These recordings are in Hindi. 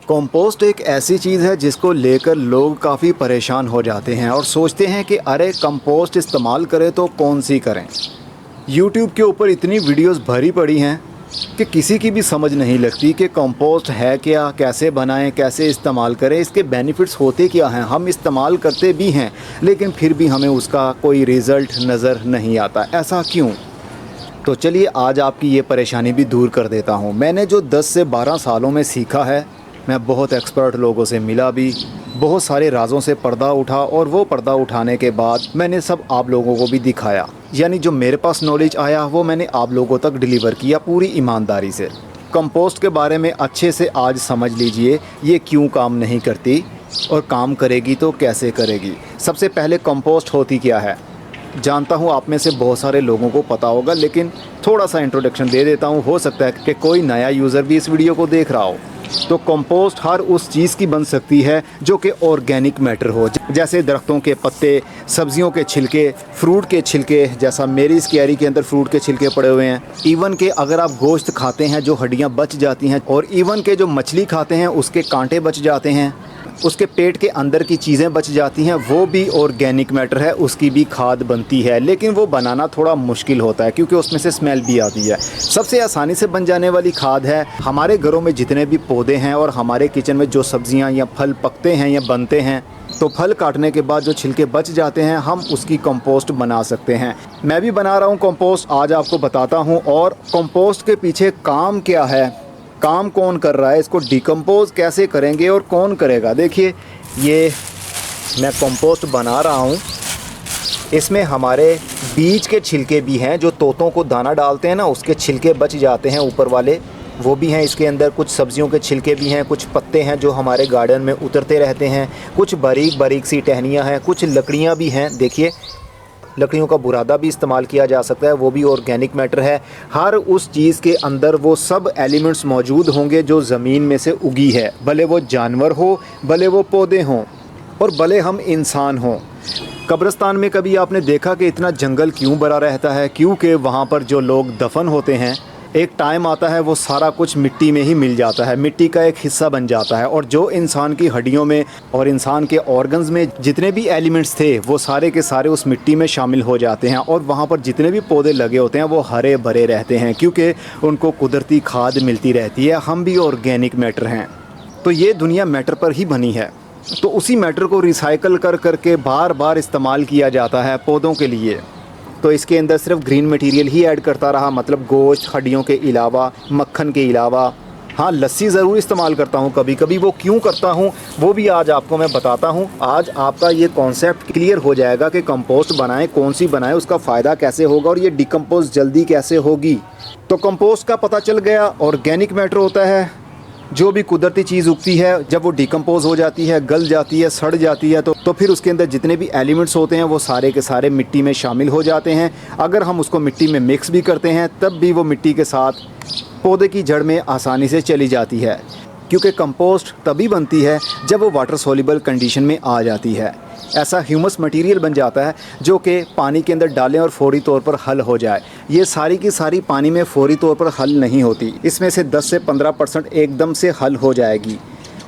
कंपोस्ट एक ऐसी चीज़ है जिसको लेकर लोग काफ़ी परेशान हो जाते हैं और सोचते हैं कि अरे कंपोस्ट इस्तेमाल करें तो कौन सी करें। यूट्यूब के ऊपर इतनी वीडियोस भरी पड़ी हैं कि किसी की भी समझ नहीं लगती कि कंपोस्ट है क्या, कैसे बनाएं, कैसे इस्तेमाल करें, इसके बेनिफिट्स होते क्या हैं। हम इस्तेमाल करते भी हैं लेकिन फिर भी हमें उसका कोई रिज़ल्ट नज़र नहीं आता। ऐसा क्यों? तो चलिए आज आपकी ये परेशानी भी दूर कर देता हूँ। मैंने जो 10 से 12 सालों में सीखा है, मैं बहुत एक्सपर्ट लोगों से मिला भी, बहुत सारे राज़ों से पर्दा उठा और वो पर्दा उठाने के बाद मैंने सब आप लोगों को भी दिखाया। यानी जो मेरे पास नॉलेज आया वो मैंने आप लोगों तक डिलीवर किया पूरी ईमानदारी से। कंपोस्ट के बारे में अच्छे से आज समझ लीजिए ये क्यों काम नहीं करती और काम करेगी तो कैसे करेगी। सबसे पहले कंपोस्ट होती क्या है? जानता हूँ आप में से बहुत सारे लोगों को पता होगा, लेकिन थोड़ा सा इंट्रोडक्शन दे देता हूँ। हो सकता है कि कोई नया यूज़र भी इस वीडियो को देख रहा हो। तो कंपोस्ट हर उस चीज़ की बन सकती है जो कि ऑर्गेनिक मैटर हो, जैसे दरख्तों के पत्ते, सब्जियों के छिलके, फ्रूट के छिलके, जैसा मेरी इस क्यारी के अंदर फ्रूट के छिलके पड़े हुए हैं। इवन के अगर आप गोश्त खाते हैं जो हड्डियां बच जाती हैं, और इवन के जो मछली खाते हैं उसके कांटे बच जाते हैं, उसके पेट के अंदर की चीज़ें बच जाती हैं, वो भी ऑर्गेनिक मैटर है, उसकी भी खाद बनती है। लेकिन वो बनाना थोड़ा मुश्किल होता है क्योंकि उसमें से स्मेल भी आती है। सबसे आसानी से बन जाने वाली खाद है हमारे घरों में जितने भी पौधे हैं और हमारे किचन में जो सब्जियां या फल पकते हैं या बनते हैं, तो फल काटने के बाद जो छिलके बच जाते हैं हम उसकी कंपोस्ट बना सकते हैं। मैं भी बना रहा हूँ कंपोस्ट, आज आपको बताता हूँ। और कंपोस्ट के पीछे काम क्या है, काम कौन कर रहा है, इसको डिकम्पोज कैसे करेंगे और कौन करेगा। देखिए ये मैं कंपोस्ट बना रहा हूँ, इसमें हमारे बीज के छिलके भी हैं, जो तोतों को दाना डालते हैं ना उसके छिलके बच जाते हैं ऊपर वाले, वो भी हैं इसके अंदर। कुछ सब्जियों के छिलके भी हैं, कुछ पत्ते हैं जो हमारे गार्डन में उतरते रहते हैं, कुछ बारीक बारीक सी टहनियाँ हैं, कुछ लकड़ियाँ भी हैं। देखिए लकड़ियों का बुरादा भी इस्तेमाल किया जा सकता है, वो भी ऑर्गेनिक मैटर है। हर उस चीज़ के अंदर वो सब एलिमेंट्स मौजूद होंगे जो ज़मीन में से उगी है, भले वो जानवर हो, भले वो पौधे हों और भले हम इंसान हों। कब्रिस्तान में कभी आपने देखा कि इतना जंगल क्यों भरा रहता है? क्योंकि वहाँ पर जो लोग दफन होते हैं एक टाइम आता है वो सारा कुछ मिट्टी में ही मिल जाता है, मिट्टी का एक हिस्सा बन जाता है। और जो इंसान की हड्डियों में और इंसान के ऑर्गन्स में जितने भी एलिमेंट्स थे वो सारे के सारे उस मिट्टी में शामिल हो जाते हैं। और वहाँ पर जितने भी पौधे लगे होते हैं वो हरे भरे रहते हैं क्योंकि उनको कुदरती खाद मिलती रहती है। हम भी ऑर्गेनिक मैटर हैं, तो ये दुनिया मैटर पर ही बनी है। तो उसी मैटर को रिसाइकल कर करके बार बार इस्तेमाल किया जाता है पौधों के लिए। तो इसके अंदर सिर्फ ग्रीन मटेरियल ही ऐड करता रहा, मतलब गोश्त, हड्डियों के अलावा, मक्खन के अलावा। हाँ, लस्सी ज़रूर इस्तेमाल करता हूँ कभी कभी। वो क्यों करता हूँ वो भी आज आपको मैं बताता हूँ। आज आपका ये कॉन्सेप्ट क्लियर हो जाएगा कि कंपोस्ट बनाएं, कौन सी बनाएं, उसका फ़ायदा कैसे होगा और ये डिकम्पोज जल्दी कैसे होगी। तो कंपोस्ट का पता चल गया, ऑर्गेनिक मैटर होता है। जो भी कुदरती चीज़ उगती है जब वो डिकम्पोज हो जाती है, गल जाती है, सड़ जाती है, तो फिर उसके अंदर जितने भी एलिमेंट्स होते हैं वो सारे के सारे मिट्टी में शामिल हो जाते हैं। अगर हम उसको मिट्टी में मिक्स भी करते हैं तब भी वो मिट्टी के साथ पौधे की जड़ में आसानी से चली जाती है, क्योंकि कंपोस्ट तभी बनती है जब वो वाटर सोल्यूबल कंडीशन में आ जाती है। ऐसा ह्यूमस मटेरियल बन जाता है जो कि पानी के अंदर डालें और फौरी तौर पर हल हो जाए। ये सारी की सारी पानी में फौरी तौर पर हल नहीं होती, इसमें से 10 से 15% एकदम से हल हो जाएगी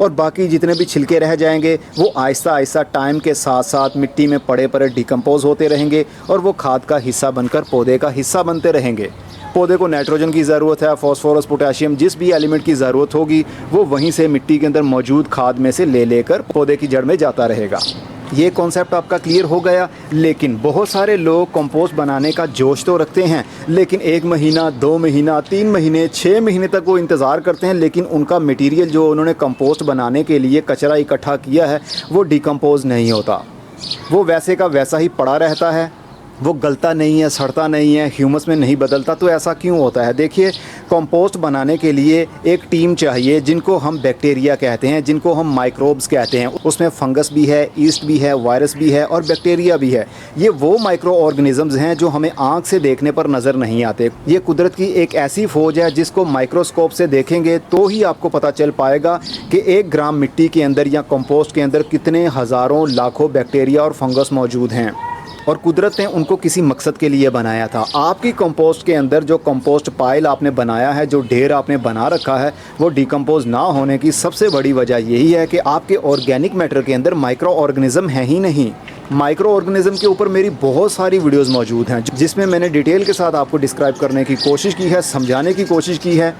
और बाकी जितने भी छिलके रह जाएंगे वो आहिस्ता आहिस्ता टाइम के साथ साथ मिट्टी में पड़े पड़े डिकम्पोज होते रहेंगे और वो खाद का हिस्सा बनकर पौधे का हिस्सा बनते रहेंगे। पौधे को नाइट्रोजन की ज़रूरत है, फास्फोरस, पोटेशियम, जिस भी एलिमेंट की ज़रूरत होगी वो वहीं से मिट्टी के अंदर मौजूद खाद में से ले लेकर पौधे की जड़ में जाता रहेगा। ये कॉन्सेप्ट आपका क्लियर हो गया। लेकिन बहुत सारे लोग कंपोस्ट बनाने का जोश तो रखते हैं, लेकिन 1 महीना, 2 महीना, 3 महीने, 6 महीने तक वो इंतज़ार करते हैं, लेकिन उनका मटेरियल जो उन्होंने कंपोस्ट बनाने के लिए कचरा इकट्ठा किया है वो डिकम्पोज नहीं होता। वो वैसे का वैसा ही पड़ा रहता है, वो गलता नहीं है, सड़ता नहीं है, ह्यूमस में नहीं बदलता। तो ऐसा क्यों होता है? देखिए कंपोस्ट बनाने के लिए एक टीम चाहिए जिनको हम बैक्टीरिया कहते हैं, जिनको हम माइक्रोब्स कहते हैं। उसमें फंगस भी है, ईस्ट भी है, वायरस भी है और बैक्टीरिया भी है। ये वो माइक्रो ऑर्गेनिजम्स हैं जो हमें आँख से देखने पर नज़र नहीं आते। ये कुदरत की एक ऐसी फ़ौज है जिसको माइक्रोस्कोप से देखेंगे तो ही आपको पता चल पाएगा कि 1 ग्राम मिट्टी के अंदर या कंपोस्ट के अंदर कितने हज़ारों लाखों बैक्टीरिया और फंगस मौजूद हैं। और कुदरत ने उनको किसी मकसद के लिए बनाया था। आपकी कंपोस्ट के अंदर जो कंपोस्ट पाइल आपने बनाया है, जो ढेर आपने बना रखा है, वो डिकम्पोज ना होने की सबसे बड़ी वजह यही है कि आपके ऑर्गेनिक मैटर के अंदर माइक्रो ऑर्गेनिज्म है ही नहीं। माइक्रो ऑर्गेनिज्म के ऊपर मेरी बहुत सारी वीडियोस मौजूद हैं जिसमें मैंने डिटेल के साथ आपको डिस्क्राइब करने की कोशिश की है, समझाने की कोशिश की है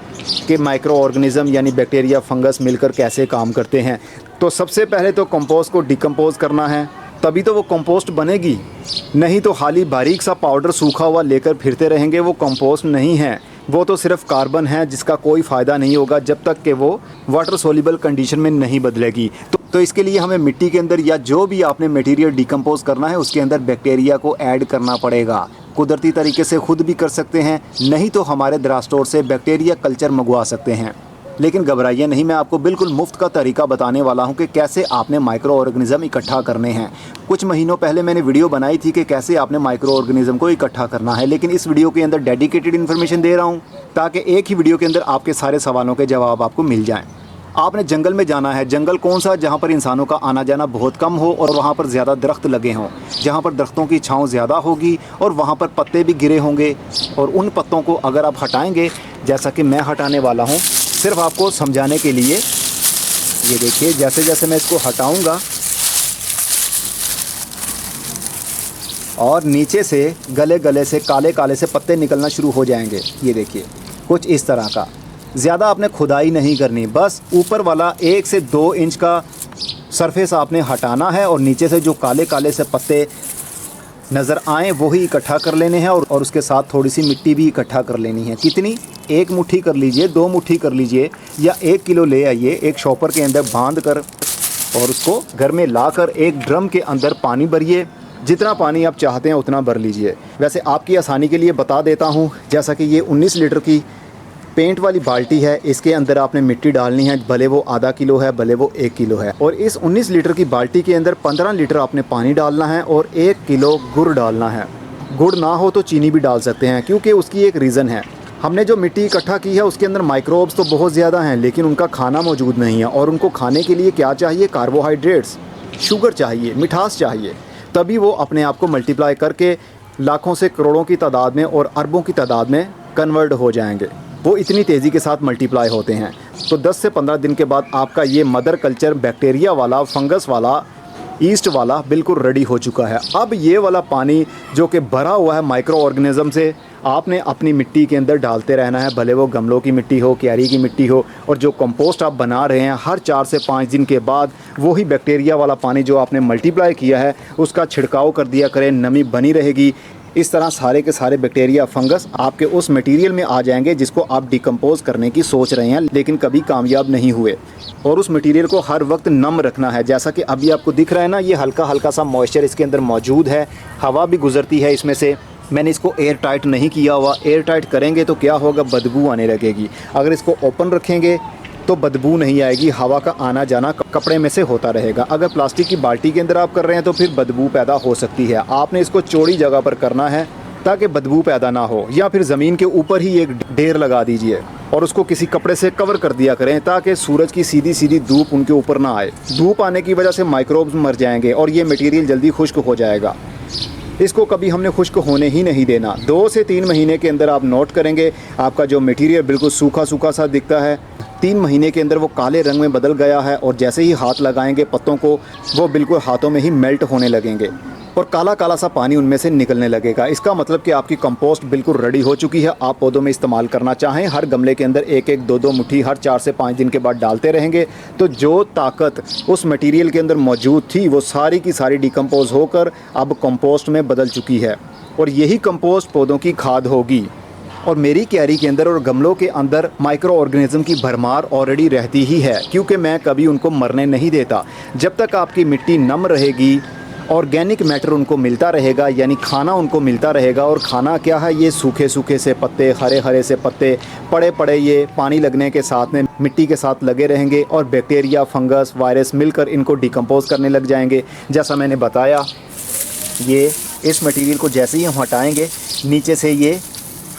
कि माइक्रो ऑर्गेनिज्म यानी बैक्टीरिया, फंगस मिलकर कैसे काम करते हैं। तो सबसे पहले तो कंपोस्ट को डिकम्पोज करना है, तभी तो वो कंपोस्ट बनेगी। नहीं तो खाली बारीक सा पाउडर सूखा हुआ लेकर फिरते रहेंगे, वो कंपोस्ट नहीं है, वो तो सिर्फ कार्बन है जिसका कोई फ़ायदा नहीं होगा जब तक कि वो वाटर सोल्यूबल कंडीशन में नहीं बदलेगी। तो इसके लिए हमें मिट्टी के अंदर या जो भी आपने मटेरियल डिकम्पोज करना है उसके अंदर बैक्टीरिया को ऐड करना पड़ेगा। कुदरती तरीके से खुद भी कर सकते हैं, नहीं तो हमारे दरा स्टोर से बैक्टीरिया कल्चर मंगवा सकते हैं। लेकिन घबराइए नहीं, मैं आपको बिल्कुल मुफ्त का तरीका बताने वाला हूं कि कैसे आपने माइक्रो ऑर्गेनिज्म इकट्ठा करने हैं। कुछ महीनों पहले मैंने वीडियो बनाई थी कि कैसे आपने माइक्रो ऑर्गेनिज्म को इकट्ठा करना है, लेकिन इस वीडियो के अंदर डेडिकेटेड इन्फॉर्मेशन दे रहा हूं ताकि एक ही वीडियो के अंदर आपके सारे सवालों के जवाब आपको मिल जाएँ। आपने जंगल में जाना है। जंगल कौन सा? जहाँ पर इंसानों का आना जाना बहुत कम हो और वहाँ पर ज़्यादा दरख्त लगे हों, जहाँ पर दरख्तों की छांव ज़्यादा होगी और वहाँ पर पत्ते भी गिरे होंगे। और उन पत्तों को अगर आप हटाएंगे, जैसा कि मैं हटाने वाला हूँ सिर्फ आपको समझाने के लिए, ये देखिए जैसे जैसे मैं इसको हटाऊँगा और नीचे से गले गले से काले काले से पत्ते निकलना शुरू हो जाएंगे। ये देखिए कुछ इस तरह का। ज़्यादा आपने खुदाई नहीं करनी, बस ऊपर वाला 1 से 2 इंच का सरफेस आपने हटाना है और नीचे से जो काले काले से पत्ते नज़र आएँ वही इकट्ठा कर लेने हैं और उसके साथ थोड़ी सी मिट्टी भी इकट्ठा कर लेनी है। कितनी? 1 मुट्ठी कर लीजिए, 2 मुट्ठी कर लीजिए या 1 किलो ले आइए, एक शॉपर के अंदर बांध कर और उसको घर में लाकर एक ड्रम के अंदर पानी भरिए। जितना पानी आप चाहते हैं उतना भर लीजिए। वैसे आपकी आसानी के लिए बता देता हूँ, जैसा कि ये 19 लीटर की पेंट वाली बाल्टी है, इसके अंदर आपने मिट्टी डालनी है, भले वो आधा किलो है भले वो 1 किलो है। और इस 19 लीटर की बाल्टी के अंदर 15 लीटर आपने पानी डालना है और 1 किलो गुड़ डालना है। गुड़ ना हो तो चीनी भी डाल सकते हैं, क्योंकि उसकी एक रीज़न है। हमने जो मिट्टी इकट्ठा की है उसके अंदर माइक्रोब्स तो बहुत ज़्यादा हैं, लेकिन उनका खाना मौजूद नहीं है। और उनको खाने के लिए क्या चाहिए? कार्बोहाइड्रेट्स, शुगर चाहिए, मिठास चाहिए, तभी वो अपने आप को मल्टीप्लाई करके लाखों से करोड़ों की तादाद में और अरबों की तादाद में कन्वर्ट हो जाएंगे। वो इतनी तेज़ी के साथ मल्टीप्लाई होते हैं। तो 10 से 15 दिन के बाद आपका ये मदर कल्चर बैक्टीरिया वाला, फंगस वाला, ईस्ट वाला बिल्कुल रेडी हो चुका है। अब ये वाला पानी जो कि भरा हुआ है माइक्रो ऑर्गेनिज्म से, आपने अपनी मिट्टी के अंदर डालते रहना है, भले वो गमलों की मिट्टी हो, क्यारी की मिट्टी हो। और जो कंपोस्ट आप बना रहे हैं, हर 4 से 5 दिन के बाद वही बैक्टीरिया वाला पानी जो आपने मल्टीप्लाई किया है उसका छिड़काव कर दिया करें, नमी बनी रहेगी। इस तरह सारे के सारे बैक्टीरिया, फंगस आपके उस मटेरियल में आ जाएंगे जिसको आप डिकम्पोज करने की सोच रहे हैं लेकिन कभी कामयाब नहीं हुए। और उस मटेरियल को हर वक्त नम रखना है। जैसा कि अभी आपको दिख रहा है ना, ये हल्का हल्का सा मॉइस्चर इसके अंदर मौजूद है, हवा भी गुजरती है इसमें से। मैंने इसको एयर टाइट नहीं किया हुआ। एयर टाइट करेंगे तो क्या होगा? बदबू आने लगेगी। अगर इसको ओपन रखेंगे तो बदबू नहीं आएगी, हवा का आना जाना कपड़े में से होता रहेगा। अगर प्लास्टिक की बाल्टी के अंदर आप कर रहे हैं तो फिर बदबू पैदा हो सकती है। आपने इसको चौड़ी जगह पर करना है ताकि बदबू पैदा ना हो, या फिर ज़मीन के ऊपर ही एक ढेर लगा दीजिए और उसको किसी कपड़े से कवर कर दिया करें ताकि सूरज की सीधी सीधी धूप उनके ऊपर ना आए। धूप आने की वजह से माइक्रोब्स मर जाएंगे और ये मटेरियल जल्दी खुश्क हो जाएगा। इसको कभी हमने खुश्क होने ही नहीं देना। 2 से 3 महीने के अंदर आप नोट करेंगे आपका जो मटेरियल बिल्कुल सूखा सूखा सा दिखता है, 3 महीने के अंदर वो काले रंग में बदल गया है और जैसे ही हाथ लगाएंगे पत्तों को, वो बिल्कुल हाथों में ही मेल्ट होने लगेंगे और काला काला सा पानी उनमें से निकलने लगेगा। इसका मतलब कि आपकी कंपोस्ट बिल्कुल रेडी हो चुकी है। आप पौधों में इस्तेमाल करना चाहें, हर गमले के अंदर 1-1, 2-2 मुट्ठी हर 4 से 5 दिन के बाद डालते रहेंगे तो जो ताकत उस मटेरियल के अंदर मौजूद थी वो सारी की सारी डिकम्पोज होकर अब कंपोस्ट में बदल चुकी है और यही कंपोस्ट पौधों की खाद होगी। और मेरी क्यारी के अंदर और गमलों के अंदर माइक्रो ऑर्गेनिज्म की भरमार ऑलरेडी रहती ही है, क्योंकि मैं कभी उनको मरने नहीं देता। जब तक आपकी मिट्टी नम रहेगी, ऑर्गेनिक मैटर उनको मिलता रहेगा, यानी खाना उनको मिलता रहेगा। और खाना क्या है? ये सूखे सूखे से पत्ते, हरे हरे से पत्ते पड़े पड़े ये पानी लगने के साथ में मिट्टी के साथ लगे रहेंगे और बैक्टीरिया, फंगस, वायरस मिलकर इनको डिकम्पोज करने लग जाएंगे। जैसा मैंने बताया, ये इस मटेरियल को जैसे ही हम हटाएंगे नीचे से ये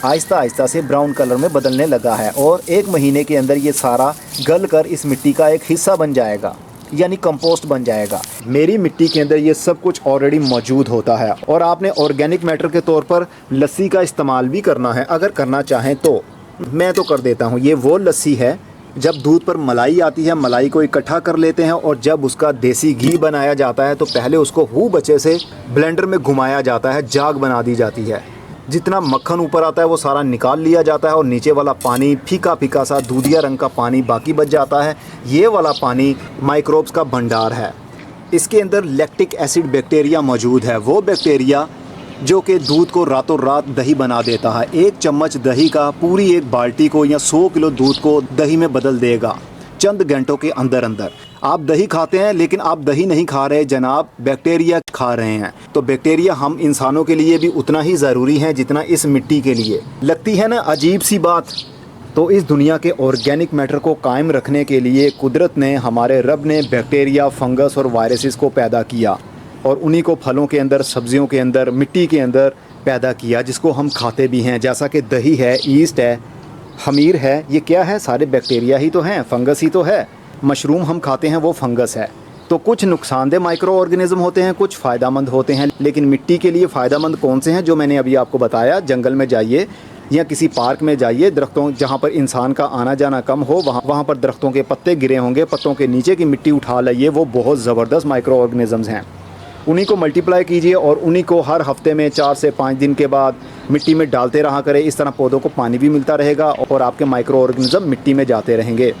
आहिस्ता आहिस्ता से ब्राउन कलर में बदलने लगा है और 1 महीने के अंदर ये सारा गल कर इस मिट्टी का एक हिस्सा बन जाएगा। यानी कंपोस्ट बन जाएगा। मेरी मिट्टी के अंदर ये सब कुछ ऑलरेडी मौजूद होता है और आपने ऑर्गेनिक मैटर के तौर पर लस्सी का इस्तेमाल भी करना है। अगर करना चाहें तो मैं तो कर देता हूँ। ये वो लस्सी है जब दूध पर मलाई आती है, मलाई को इकट्ठा कर लेते हैं और जब उसका देसी घी बनाया जाता है तो पहले उसको हू बचे से ब्लेंडर में घुमाया जाता है, जाग बना दी जाती है। जितना मक्खन ऊपर आता है वो सारा निकाल लिया जाता है और नीचे वाला पानी फीका फीका सा दूधिया रंग का पानी बाकी बच जाता है। ये वाला पानी माइक्रोब्स का भंडार है। इसके अंदर लैक्टिक एसिड बैक्टीरिया मौजूद है, वो बैक्टीरिया जो कि दूध को रातों रात दही बना देता है। 1 चम्मच दही का पूरी 1 बाल्टी को या 100 किलो दूध को दही में बदल देगा चंद घंटों के अंदर अंदर। आप दही खाते हैं लेकिन आप दही नहीं खा रहे जनाब, बैक्टीरिया खा रहे हैं। तो बैक्टीरिया हम इंसानों के लिए भी उतना ही ज़रूरी है जितना इस मिट्टी के लिए। लगती है ना अजीब सी बात। तो इस दुनिया के ऑर्गेनिक मैटर को कायम रखने के लिए कुदरत ने, हमारे रब ने बैक्टीरिया, फंगस और वायरसेस को पैदा किया और उन्हीं को फलों के अंदर, सब्जियों के अंदर, मिट्टी के अंदर पैदा किया, जिसको हम खाते भी हैं। जैसा कि दही है, ईस्ट है, खमीर है, ये क्या है? सारे बैक्टीरिया ही तो हैं, फंगस ही तो है। मशरूम हम खाते हैं, वो फंगस है। तो कुछ नुकसानदेह माइक्रो ऑर्गेनिज्म होते हैं, कुछ फ़ायदामंद होते हैं। लेकिन मिट्टी के लिए फ़ायदामंद कौन से हैं? जो मैंने अभी आपको बताया। जंगल में जाइए या किसी पार्क में जाइए, दरख्तों जहाँ पर इंसान का आना जाना कम हो, वहाँ पर दरख्तों के पत्ते गिरे होंगे, पत्तों के नीचे की मिट्टी उठा लाइए, वो बहुत ज़बरदस्त माइक्रो ऑर्गेनिज़म्स हैं। उन्हीं को मल्टीप्लाई कीजिए और उन्हीं को हर हफ्ते में 4 से 5 दिन के बाद मिट्टी में डालते रहा करें। इस तरह पौधों को पानी भी मिलता रहेगा और आपके माइक्रो ऑर्गेनिज्म मिट्टी में जाते रहेंगे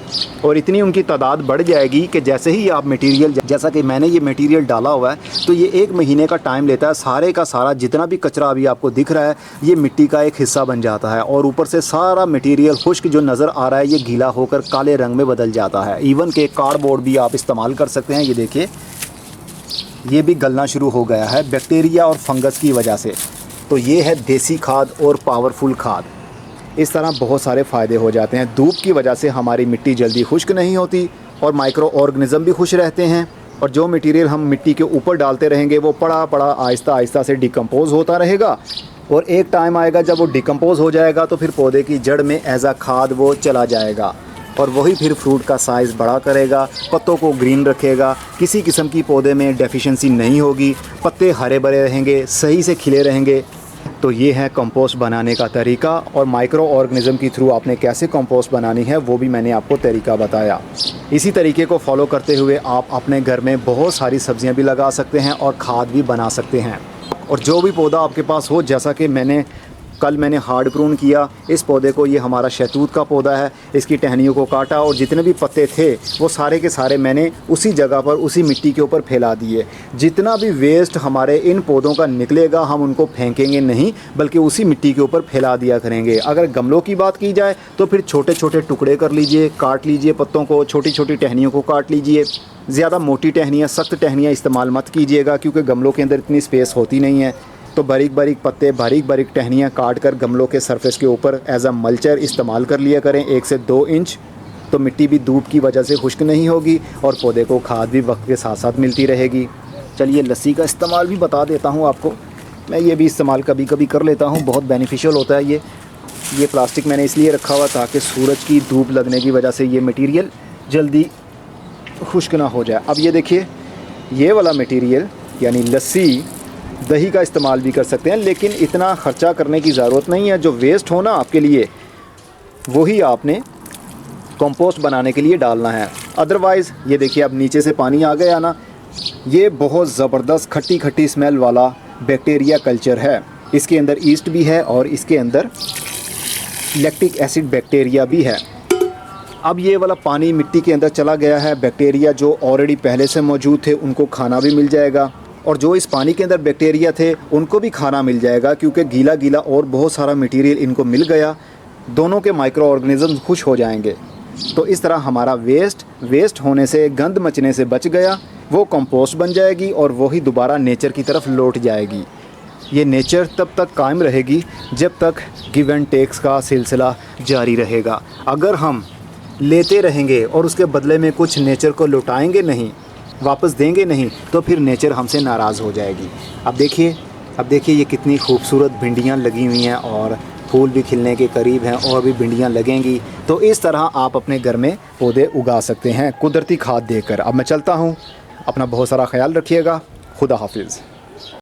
और इतनी उनकी तादाद बढ़ जाएगी कि जैसे ही आप मटेरियल, जैसा कि मैंने ये मटेरियल डाला हुआ है, तो ये 1 महीने का टाइम लेता है। सारे का सारा जितना भी कचरा अभी आपको दिख रहा है ये मिट्टी का एक हिस्सा बन जाता है और ऊपर से सारा मटेरियल खुश्क जो नज़र आ रहा है ये गीला होकर काले रंग में बदल जाता है। इवन के कार्डबोर्ड भी आप इस्तेमाल कर सकते हैं। ये देखिए, ये भी गलना शुरू हो गया है बैक्टीरिया और फंगस की वजह से। तो ये है देसी खाद और पावरफुल खाद। इस तरह बहुत सारे फ़ायदे हो जाते हैं। धूप की वजह से हमारी मिट्टी जल्दी खुश्क नहीं होती और माइक्रो ऑर्गेनिज्म भी खुश रहते हैं और जो मटेरियल हम मिट्टी के ऊपर डालते रहेंगे वो पड़ा पड़ा आहिस्ता आहिस्ता से डिकम्पोज़ होता रहेगा और एक टाइम आएगा जब वो डिकम्पोज़ हो जाएगा तो फिर पौधे की जड़ में एज आ खाद वो चला जाएगा और वही फिर फ्रूट का साइज़ बड़ा करेगा, पत्तों को ग्रीन रखेगा, किसी किस्म की पौधे में डेफिशिएंसी नहीं होगी, पत्ते हरे भरे रहेंगे, सही से खिले रहेंगे। तो ये है कंपोस्ट बनाने का तरीका और माइक्रो ऑर्गेनिज्म के थ्रू आपने कैसे कंपोस्ट बनानी है वो भी मैंने आपको तरीका बताया। इसी तरीके को फॉलो करते हुए आप अपने घर में बहुत सारी सब्जियां भी लगा सकते हैं और खाद भी बना सकते हैं। और जो भी पौधा आपके पास हो, जैसा कि कल मैंने हार्ड प्रून किया इस पौधे को, ये हमारा शहतूत का पौधा है, इसकी टहनियों को काटा और जितने भी पत्ते थे वो सारे के सारे मैंने उसी जगह पर, उसी मिट्टी के ऊपर फैला दिए। जितना भी वेस्ट हमारे इन पौधों का निकलेगा हम उनको फेंकेंगे नहीं बल्कि उसी मिट्टी के ऊपर फैला दिया करेंगे। अगर गमलों की बात की जाए तो फिर छोटे छोटे टुकड़े कर लीजिए, काट लीजिए पत्तों को, छोटी छोटी टहनियों को काट लीजिए। ज़्यादा मोटी टहनियाँ, सख्त टहनियाँ इस्तेमाल मत कीजिएगा क्योंकि गमलों के अंदर इतनी स्पेस होती नहीं है। तो बारीक बारीक पत्ते, बारीक बारीक टहनियाँ काट कर गमलों के सरफेस के ऊपर एज अ मल्चर इस्तेमाल कर लिया करें 1 से 2 इंच। तो मिट्टी भी धूप की वजह से खुश्क नहीं होगी और पौधे को खाद भी वक्त के साथ साथ मिलती रहेगी। चलिए लस्सी का इस्तेमाल भी बता देता हूँ आपको। मैं ये भी इस्तेमाल कभी कभी कर लेता हूँ, बहुत बेनिफिशियल होता है ये प्लास्टिक मैंने इसलिए रखा हुआ ताकि सूरज की धूप लगने की वजह से ये मटीरियल जल्दी खुश्क ना हो जाए। अब ये देखिए, ये वाला मटीरियल यानी लस्सी, दही का इस्तेमाल भी कर सकते हैं लेकिन इतना ख़र्चा करने की ज़रूरत नहीं है। जो वेस्ट हो ना आपके लिए वही आपने कंपोस्ट बनाने के लिए डालना है। अदरवाइज़ ये देखिए, अब नीचे से पानी आ गया ना, ये बहुत ज़बरदस्त खट्टी खट्टी स्मेल वाला बैक्टीरिया कल्चर है। इसके अंदर ईस्ट भी है और इसके अंदर लैक्टिक एसिड बैक्टीरिया भी है। अब ये वाला पानी मिट्टी के अंदर चला गया है, बैक्टीरिया जो ऑलरेडी पहले से मौजूद थे उनको खाना भी मिल जाएगा और जो इस पानी के अंदर बैक्टीरिया थे उनको भी खाना मिल जाएगा क्योंकि गीला गीला और बहुत सारा मटेरियल इनको मिल गया। दोनों के माइक्रो ऑर्गेनिज्म खुश हो जाएंगे। तो इस तरह हमारा वेस्ट होने से, गंद मचने से बच गया, वो कंपोस्ट बन जाएगी और वही दोबारा नेचर की तरफ लौट जाएगी। ये नेचर तब तक कायम रहेगी जब तक गिव एंड टेक्स का सिलसिला जारी रहेगा। अगर हम लेते रहेंगे और उसके बदले में कुछ नेचर को लौटाएंगे नहीं, वापस देंगे नहीं, तो फिर नेचर हमसे नाराज़ हो जाएगी। अब देखिए ये कितनी खूबसूरत भिंडियाँ लगी हुई हैं और फूल भी खिलने के करीब हैं और भी भिंडियाँ लगेंगी। तो इस तरह आप अपने घर में पौधे उगा सकते हैं कुदरती खाद देकर। अब मैं चलता हूँ, अपना बहुत सारा ख्याल रखिएगा। खुदा हाफिज़।